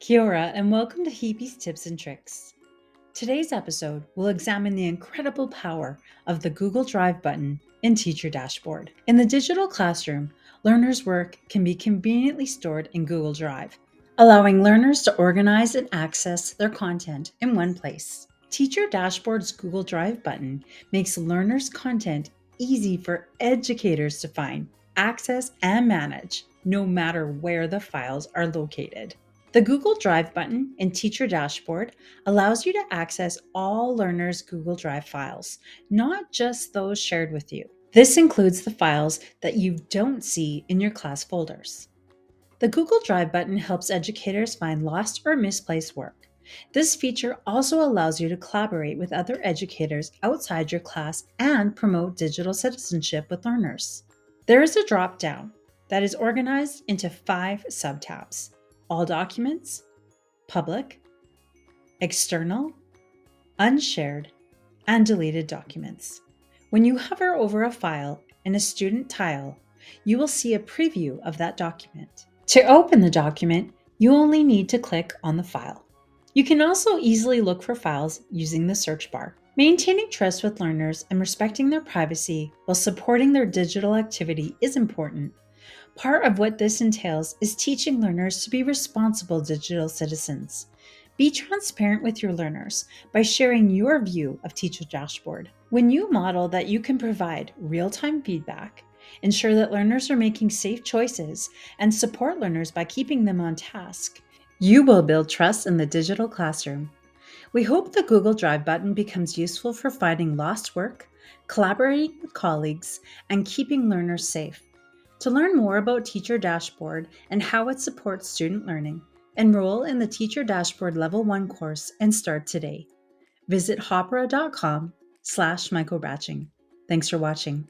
Kia ora, and welcome to Heapy's Tips and Tricks. Today's episode will examine the incredible power of the Google Drive button in Teacher Dashboard. In the digital classroom, learners' work can be conveniently stored in Google Drive, allowing learners to organize and access their content in one place. Teacher Dashboard's Google Drive button makes learners' content easy for educators to find, access, and manage, no matter where the files are located. The Google Drive button in Teacher Dashboard allows you to access all learners' Google Drive files, not just those shared with you. This includes the files that you don't see in your class folders. The Google Drive button helps educators find lost or misplaced work. This feature also allows you to collaborate with other educators outside your class and promote digital citizenship with learners. There is a drop-down that is organized into 5 subtabs: All Documents, Public, External, Unshared, and Deleted Documents. When you hover over a file in a student tile, you will see a preview of that document. To open the document, you only need to click on the file. You can also easily look for files using the search bar. Maintaining trust with learners and respecting their privacy while supporting their digital activity is important. Part of what this entails is teaching learners to be responsible digital citizens. Be transparent with your learners by sharing your view of Teacher Dashboard. When you model that you can provide real-time feedback, ensure that learners are making safe choices, and support learners by keeping them on task, you will build trust in the digital classroom. We hope the Google Drive button becomes useful for finding lost work, collaborating with colleagues, and keeping learners safe. To learn more about Teacher Dashboard and how it supports student learning, enroll in the Teacher Dashboard Level 1 course and start today. Visit hāpara.com/microbatching. Thanks for watching.